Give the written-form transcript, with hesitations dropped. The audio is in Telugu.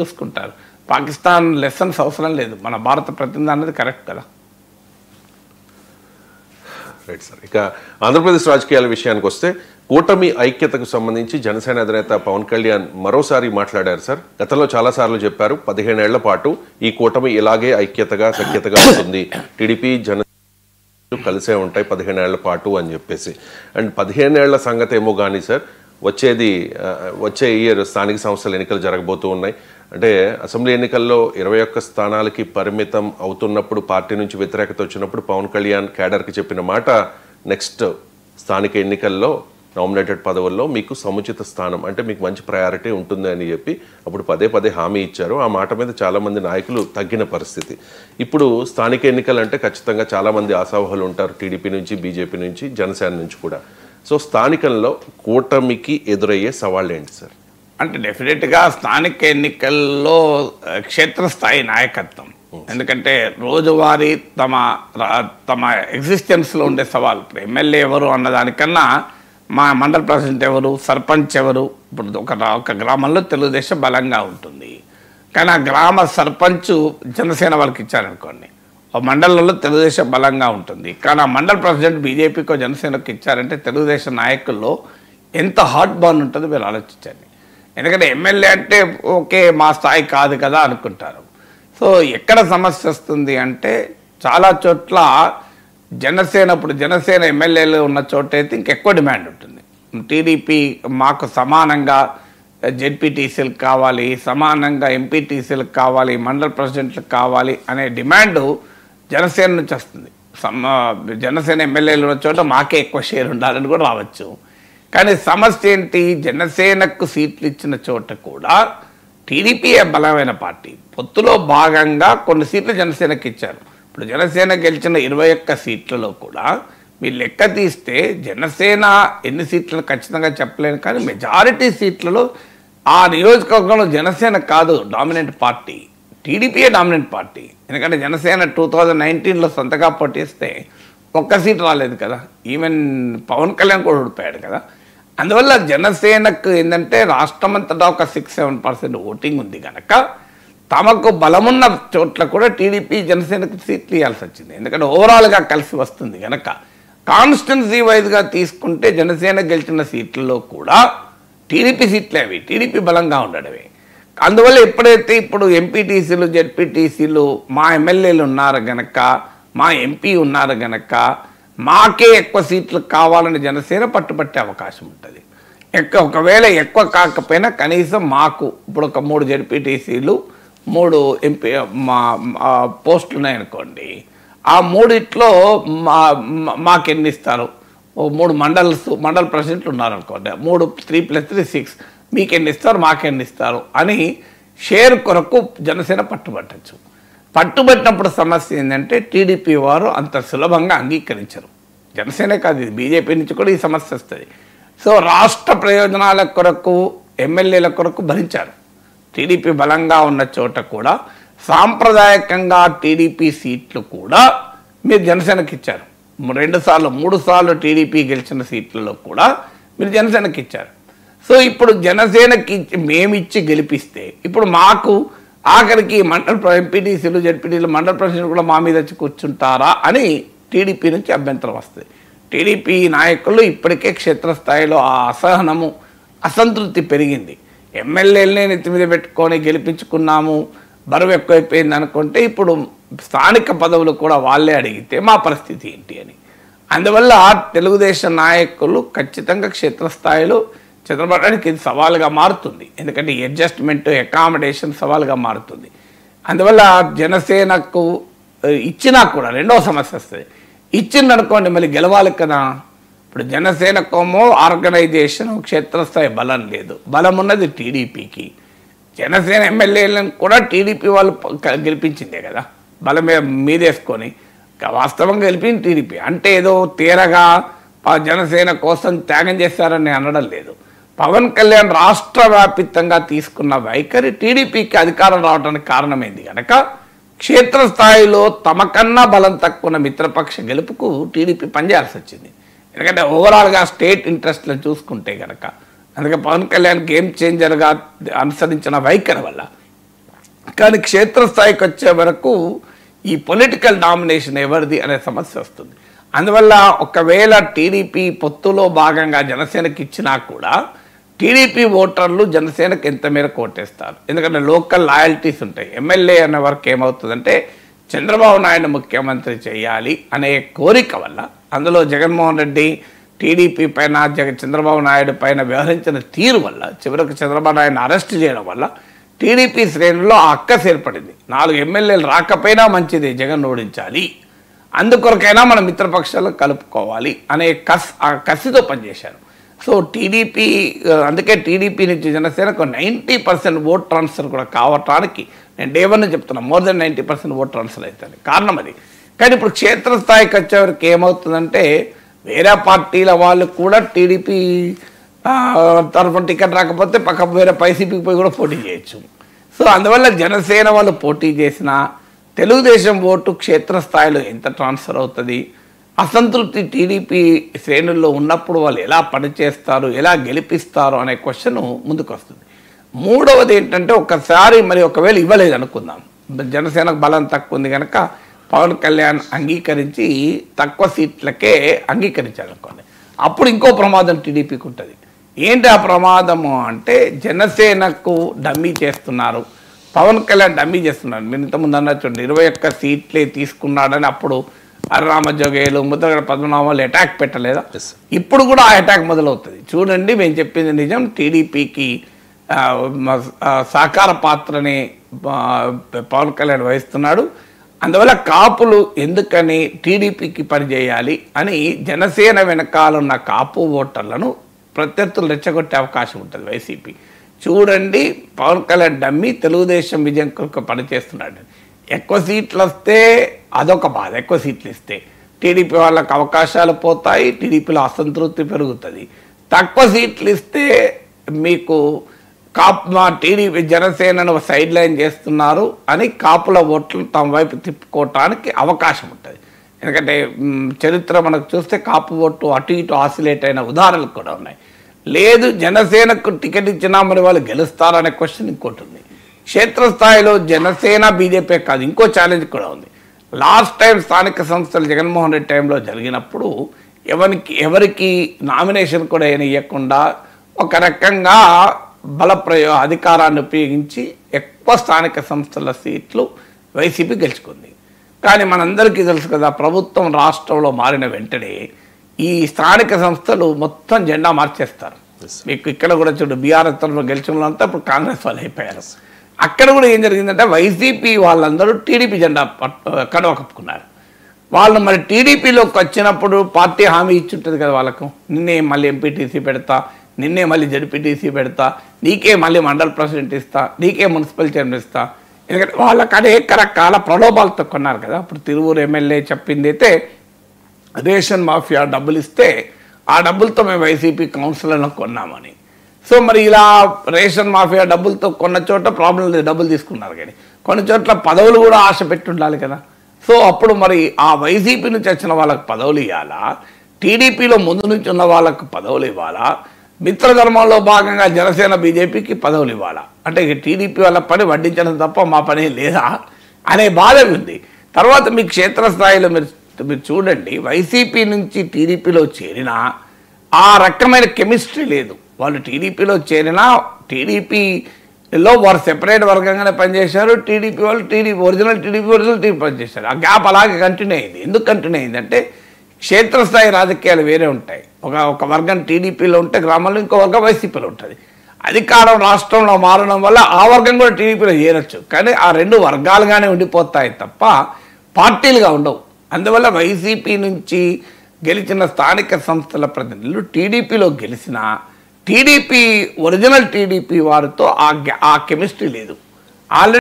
చూసుకుంటారు. పాకిస్తాన్ లెసన్స్ అవసరం లేదు. మన భారత ప్రతినిధి అన్నది కరెక్ట్ కదా. Right sir. ఇక ఆంధ్రప్రదేశ్ రాజకీయాల విషయానికి వస్తే కూటమి ఐక్యతకు సంబంధించి జనసేన అధినేత పవన్ కళ్యాణ్ మరోసారి మాట్లాడారు సార్. గతంలో చాలాసార్లు చెప్పారు 15 ఏళ్ల పాటు ఈ కూటమి ఇలాగే ఐక్యతగా సఖ్యతగా ఉంటుంది, టీడీపీ జన కలిసే ఉంటాయి 15 ఏళ్ల పాటు అని చెప్పేసి. అండ్ 15 ఏళ్ల సంగతి ఏమో కానీ సార్, వచ్చే ఇయర్ స్థానిక సంస్థల ఎన్నికలు జరగబోతూ ఉన్నాయి. అంటే అసెంబ్లీ ఎన్నికల్లో 21 స్థానాలకి పరిమితం అవుతున్నప్పుడు, పార్టీ నుంచి వ్యతిరేకత వచ్చినప్పుడు పవన్ కళ్యాణ్ క్యాడర్కి చెప్పిన మాట, నెక్స్ట్ స్థానిక ఎన్నికల్లో నామినేటెడ్ పదవుల్లో మీకు సముచిత స్థానం అంటే మీకు మంచి ప్రయారిటీ ఉంటుంది అని చెప్పి అప్పుడు పదే హామీ ఇచ్చారు. ఆ మాట మీద చాలామంది నాయకులు తగ్గిన పరిస్థితి. ఇప్పుడు స్థానిక ఎన్నికలు అంటే ఖచ్చితంగా చాలామంది ఆశావహులు ఉంటారు, టీడీపీ నుంచి, బీజేపీ నుంచి, జనసేన నుంచి కూడా. సో స్థానికంలో కూటమికి ఎదురయ్యే సవాళ్ళు ఏంటి సార్? అంటే డెఫినెట్గా స్థానిక ఎన్నికల్లో క్షేత్రస్థాయి నాయకత్వం, ఎందుకంటే రోజువారీ తమ ఎగ్జిస్టెన్స్లో ఉండే సవాల్. ఇప్పుడు ఎమ్మెల్యే ఎవరు అన్నదానికన్నా మా మండల ప్రెసిడెంట్ ఎవరు, సర్పంచ్ ఎవరు. ఇప్పుడు ఒక గ్రామంలో తెలుగుదేశం బలంగా ఉంటుంది, కానీ ఆ గ్రామ సర్పంచ్ జనసేన వాళ్ళకి ఇచ్చారనుకోండి, ఆ మండలంలో తెలుగుదేశం బలంగా ఉంటుంది. కానీ ఆ మండల ప్రెసిడెంట్ బీజేపీకో జనసేనకు ఇచ్చారంటే తెలుగుదేశం నాయకుల్లో ఎంత హాట్ బాన్ ఉంటుందో మీరు ఆలోచించండి. ఎందుకంటే ఎమ్మెల్యే అంటే ఓకే మా స్థాయి కాదు కదా అనుకుంటారు. సో ఎక్కడ సమస్య వస్తుంది అంటే చాలా చోట్ల ఇప్పుడు జనసేన ఎమ్మెల్యేలు ఉన్న చోట అయితే ఇంకెక్కువ డిమాండ్ ఉంటుంది. టీడీపీ మాకు సమానంగా జెడ్పీటీసీలకు కావాలి, సమానంగా ఎంపీటీసీలకు కావాలి, మండల ప్రెసిడెంట్లకు కావాలి అనే డిమాండ్ జనసేన నుంచి వస్తుంది. జనసేన ఎమ్మెల్యేలు ఉన్న చోట మాకే ఎక్కువ షేర్ ఉండాలని కూడా రావచ్చు. కానీ సమస్య ఏంటి, జనసేనకు సీట్లు ఇచ్చిన చోట కూడా టీడీపీయే బలమైన పార్టీ. పొత్తులో భాగంగా కొన్ని సీట్లు జనసేనకి ఇచ్చారు. ఇప్పుడు జనసేన గెలిచిన 21 సీట్లలో కూడా మీరు లెక్క తీస్తే జనసేన ఎన్ని సీట్లను ఖచ్చితంగా చెప్పలేను, కానీ మెజారిటీ సీట్లలో ఆ నియోజకవర్గంలో జనసేన కాదు డామినెంట్ పార్టీ, టీడీపీయే డామినెంట్ పార్టీ. ఎందుకంటే జనసేన 2019లో సొంతగా పోటీస్తే ఒక్క సీట్ రాలేదు కదా, ఈవెన్ పవన్ కళ్యాణ్ కూడా ఓడిపోయాడు కదా. అందువల్ల జనసేనకు ఏంటంటే రాష్ట్రమంతటా ఒక 6-7% ఓటింగ్ ఉంది కనుక తమకు బలమున్న చోట్ల కూడా టీడీపీ జనసేనకు సీట్లు ఇవ్వాల్సి వచ్చింది. ఎందుకంటే ఓవరాల్గా కలిసి వస్తుంది కనుక. కాన్స్టిట్యున్సీ వైజ్గా తీసుకుంటే జనసేన గెలిచిన సీట్లలో కూడా టీడీపీ సీట్లే అవి, టీడీపీ బలంగా ఉండడమే. అందువల్ల ఎప్పుడైతే ఇప్పుడు ఎంపీటీసీలు, జెడ్పీటీసీలు మా ఎమ్మెల్యేలు ఉన్నారు గనక, మా ఎంపీ ఉన్నారు గనక మాకే ఎక్కువ సీట్లు కావాలని జనసేన పట్టుబట్టే అవకాశం ఉంటుంది. ఒకవేళ ఎక్కువ కాకపోయినా కనీసం మాకు ఇప్పుడు ఒక 3 జెడ్పీటీసీలు 3 ఎంపీ పోస్టులు ఉన్నాయనుకోండి, ఆ 3 మాకెన్ని ఇస్తారు, 3 మండల ప్రెసిడెంట్లు ఉన్నారనుకోండి, 3 6 మీకెన్ని ఇస్తారు, మాకెన్ని ఇస్తారు అని షేర్ కొరకు జనసేన పట్టుబట్టచ్చు. పట్టుబట్టినప్పుడు సమస్య ఏంటంటే టీడీపీ వారు అంత సులభంగా అంగీకరించరు. జనసేనే కాదు, ఇది బీజేపీ నుంచి కూడా ఈ సమస్య వస్తుంది. సో రాష్ట్ర ప్రయోజనాల కొరకు ఎమ్మెల్యేల కొరకు భరించారు. టీడీపీ బలంగా ఉన్న చోట కూడా సాంప్రదాయకంగా టీడీపీ సీట్లు కూడా మీరు జనసేనకి ఇచ్చారు. 2 సార్లు 3 సార్లు టీడీపీ గెలిచిన సీట్లలో కూడా మీరు జనసేనకి ఇచ్చారు. సో ఇప్పుడు జనసేనకి మేమిచ్చి గెలిపిస్తే ఇప్పుడు మాకు ఆఖరికి మండల ఎంపీటీసీలు, జెడ్పీటీలు, మండల ప్రెసిడెంట్ కూడా మా మీద వచ్చి కూర్చుంటారా అని టీడీపీ నుంచి అభ్యంతరం వస్తుంది. టీడీపీ నాయకులు ఇప్పటికే క్షేత్రస్థాయిలో ఆ అసహనము, అసంతృప్తి పెరిగింది. ఎమ్మెల్యేలనే నెత్తి మీద పెట్టుకొని గెలిపించుకున్నాము, బరువు ఎక్కువైపోయింది అనుకుంటే ఇప్పుడు స్థానిక పదవులు కూడా వాళ్ళే అడిగితే మా పరిస్థితి ఏంటి అని. అందువల్ల తెలుగుదేశం నాయకులు ఖచ్చితంగా క్షేత్రస్థాయిలో చంద్రబాబుకి ఇది సవాలుగా మారుతుంది. ఎందుకంటే అడ్జస్ట్మెంట్, అకామిడేషన్ సవాలుగా మారుతుంది. అందువల్ల జనసేనకు ఇచ్చినా కూడా రెండవ సమస్య వస్తుంది. ఇచ్చిందనుకోండి మళ్ళీ గెలవాలి కదా. ఇప్పుడు జనసేనకోమో ఆర్గనైజేషన్, క్షేత్రస్థాయి బలం లేదు, బలం ఉన్నది టీడీపీకి. జనసేన ఎమ్మెల్యేలను కూడా టీడీపీ వాళ్ళు గెలిపించిందే కదా, బలం మీదేసుకొని. వాస్తవంగా గెలిపింది టీడీపీ. అంటే ఏదో తీరగా జనసేన కోసం త్యాగం చేస్తారని అనడం లేదు. పవన్ కళ్యాణ్ రాష్ట్ర వ్యాప్తంగా తీసుకున్న వైఖరి టీడీపీకి అధికారం రావడానికి కారణమైంది కనుక క్షేత్రస్థాయిలో తమకన్నా బలం తక్కువ మిత్రపక్ష గెలుపుకు టీడీపీ పనిచేయాల్సి వచ్చింది. ఎందుకంటే ఓవరాల్గా స్టేట్ ఇంట్రెస్ట్లను చూసుకుంటే కనుక. అందుకే పవన్ కళ్యాణ్ గేమ్ చేంజర్గా అనుసరించిన వైఖరి వల్ల కానీ క్షేత్రస్థాయికి వచ్చే వరకు ఈ పొలిటికల్ డామినేషన్ ఎవరిది అనే సమస్య వస్తుంది. అందువల్ల ఒకవేళ టీడీపీ పొత్తులో భాగంగా జనసేనకి ఇచ్చినా కూడా టీడీపీ ఓటర్లు జనసేనకు ఎంత మేరకు ఓటేస్తారు. ఎందుకంటే లోకల్ లాయల్టీస్ ఉంటాయి. ఎమ్మెల్యే అనే వరకు ఏమవుతుందంటే చంద్రబాబు నాయుడు ముఖ్యమంత్రి చేయాలి అనే కోరిక వల్ల, అందులో జగన్మోహన్ రెడ్డి టీడీపీ పైన చంద్రబాబు నాయుడు పైన వ్యవహరించిన తీరు వల్ల, చివరికి చంద్రబాబు నాయుడుని అరెస్ట్ చేయడం వల్ల టీడీపీ శ్రేణుల్లో ఆ అక్కసు ఏర్పడింది. 4 ఎమ్మెల్యేలు రాకపోయినా మంచిది, జగన్ ఓడించాలి, అందుకొరకైనా మన మిత్రపక్షాలు కలుపుకోవాలి అనే కసితో పనిచేశారు. సో టీడీపీ, అందుకే టీడీపీ నుంచి జనసేనకు 90% ఓట్ ట్రాన్స్ఫర్ కూడా కావటానికి నేను డేవన్ చెప్తున్నా, మోర్ దెన్ 90% ఓట్ ట్రాన్స్ఫర్ అవుతుంది. కారణం అది. కానీ ఇప్పుడు క్షేత్రస్థాయికి వచ్చేవరకు ఏమవుతుందంటే వేరే పార్టీల వాళ్ళు కూడా టీడీపీ తరఫున టికెట్ రాకపోతే పక్క వేరే వైసీపీకి పోయి కూడా పోటీ చేయొచ్చు. సో అందువల్ల జనసేన వాళ్ళు పోటీ చేసినా తెలుగుదేశం ఓటు క్షేత్రస్థాయిలో ఎంత ట్రాన్స్ఫర్ అవుతుంది, అసంతృప్తి టీడీపీ శ్రేణుల్లో ఉన్నప్పుడు వాళ్ళు ఎలా పనిచేస్తారు, ఎలా గెలిపిస్తారు అనే క్వశ్చన్ ముందుకు వస్తుంది. మూడవది ఏంటంటే ఒకసారి మరి ఒకవేళ ఇవ్వలేదు అనుకుందాం, జనసేనకు బలం తక్కువ ఉంది కనుక పవన్ కళ్యాణ్ అంగీకరించి తక్కువ సీట్లకే అంగీకరించాడు అనుకోండి, అప్పుడు ఇంకో ప్రమాదం టీడీపీకి ఉంటుంది. ఏంటి ఆ ప్రమాదము అంటే జనసేనకు డమ్మీ చేస్తున్నారు, పవన్ కళ్యాణ్ డమ్మీ చేస్తున్నారు. మీరు ఇంతకుముందు అన్న చూడండి 21 సీట్లే తీసుకున్నాడని అప్పుడు రామజోగేలు ముద్రగడ పద్మనాభాలు అటాక్ పెట్టలేదా? ఇప్పుడు కూడా ఆ అటాక్ మొదలవుతుంది. చూడండి మేము చెప్పింది నిజం, టీడీపీకి సహకార పాత్రని పవన్ కళ్యాణ్ వహిస్తున్నాడు, అందువల్ల కాపులు ఎందుకని టీడీపీకి పనిచేయాలి అని జనసేన వెనకాలన్న కాపు ఓటర్లను ప్రత్యర్థులు రెచ్చగొట్టే అవకాశం ఉంటుంది వైసీపీ. చూడండి పవన్ కళ్యాణ్ డమ్మి తెలుగుదేశం విజయం కొరకు పనిచేస్తున్నాడు. ఎక్కువ సీట్లు వస్తే అదొక బాధ, ఎక్కువ సీట్లు ఇస్తే టీడీపీ వాళ్ళకి అవకాశాలు పోతాయి, టీడీపీలో అసంతృప్తి పెరుగుతుంది. తక్కువ సీట్లు ఇస్తే మీకు మా టీడీపీ జనసేనను సైడ్ లైన్ చేస్తున్నారు అని కాపుల ఓట్లు తమ వైపు తిప్పుకోవటానికి అవకాశం ఉంటుంది. ఎందుకంటే చరిత్ర మనకు చూస్తే కాపు ఓటు అటు ఇటు ఆసిలేట్ అయిన ఉదాహరణలు కూడా ఉన్నాయి. లేదు జనసేనకు టికెట్ ఇచ్చినా మరి వాళ్ళు గెలుస్తారనే క్వశ్చన్ ఇంకోటి ఉంది. క్షేత్రస్థాయిలో జనసేన బీజేపీ కాదు, ఇంకో ఛాలెంజ్ కూడా ఉంది. లాస్ట్ టైం స్థానిక సంస్థలు జగన్మోహన్ రెడ్డి టైంలో జరిగినప్పుడు ఎవరికి నామినేషన్ కూడా ఇవ్వకుండా ఒక రకంగా అధికారాన్ని ఉపయోగించి ఎక్కువ స్థానిక సంస్థల సీట్లు వైసీపీ గెలుచుకుంది. కానీ మనందరికీ తెలుసు కదా, ప్రభుత్వం రాష్ట్రంలో మారిన వెంటనే ఈ స్థానిక సంస్థలు మొత్తం జెండా మార్చేస్తారు. మీకు ఇక్కడ కూడా చూడు బీఆర్ఎస్ తరఫున గెలిచిన అంతా ఇప్పుడు కాంగ్రెస్ వాళ్ళు అయిపోయారు. అక్కడ కూడా ఏం జరిగిందంటే వైసీపీ వాళ్ళందరూ టీడీపీ జెండా కడవ కప్పుకున్నారు. వాళ్ళు మరి టీడీపీలోకి వచ్చినప్పుడు పార్టీ హామీ ఇచ్చుంటుంది కదా వాళ్ళకు, నిన్నే మళ్ళీ ఎంపీటీసీ పెడతా, నిన్నే మళ్ళీ జడ్పీటీసీ పెడతా, నీకే మళ్ళీ మండల్ ప్రెసిడెంట్ ఇస్తా, నీకే మున్సిపల్ చైర్మన్ ఇస్తా. ఎందుకంటే వాళ్ళకి అనేక రకాల ప్రలోభాలతో కొన్నారు కదా. ఇప్పుడు తిరువూరు ఎమ్మెల్యే చెప్పింది అయితే రేషన్ మాఫియా డబ్బులు ఇస్తే ఆ డబ్బులతో మేము వైసీపీ కౌన్సిలర్లను కొన్నామని. సో మరి ఇలా రేషన్ మాఫియా డబ్బులతో కొన్న చోట ప్రాబ్లం లేదు, డబ్బులు తీసుకున్నారు. కానీ కొన్ని చోట్ల పదవులు కూడా ఆశ పెట్టి ఉండాలి కదా. సో అప్పుడు మరి ఆ వైసీపీ నుంచి వచ్చిన వాళ్ళకి పదవులు ఇవ్వాలా, టీడీపీలో ముందు నుంచి ఉన్న వాళ్ళకు పదవులు ఇవ్వాలా, మిత్రధర్మంలో భాగంగా జనసేన బీజేపీకి పదవులు ఇవ్వాలా? అంటే టీడీపీ వాళ్ళ పని వడ్డించడం తప్ప మా పని లేదా అనే బాధ ఉంది. తర్వాత మీ క్షేత్రస్థాయిలో మీరు చూడండి, వైసీపీ నుంచి టీడీపీలో చేరినా ఆ రకమైన కెమిస్ట్రీ లేదు. వాళ్ళు టీడీపీలో చేరినా టీడీపీలో వారు సెపరేట్ వర్గంగానే పనిచేశారు, టీడీపీ వాళ్ళు ఒరిజినల్ టీడీపీ పనిచేశారు. ఆ గ్యాప్ అలాగే కంటిన్యూ అయింది. ఎందుకు కంటిన్యూ అయిందంటే క్షేత్రస్థాయి రాజకీయాలు వేరే ఉంటాయి. ఒక వర్గం టీడీపీలో ఉంటే గ్రామంలో ఇంకో వర్గం వైసీపీలో ఉంటుంది. అధికారం రాష్ట్రంలో మారడం వల్ల ఆ వర్గం కూడా టీడీపీలో చేరొచ్చు, కానీ ఆ రెండు వర్గాలుగానే ఉండిపోతాయి తప్ప పార్టీలుగా ఉండవు. అందువల్ల వైసీపీ నుంచి గెలిచిన స్థానిక సంస్థల ప్రతినిధులు టీడీపీలో గెలిచిన ఒరిజినల్ టీడీపీ వారితో ఆ కెమిస్ట్రీ లేదు. ఆల్రెడీ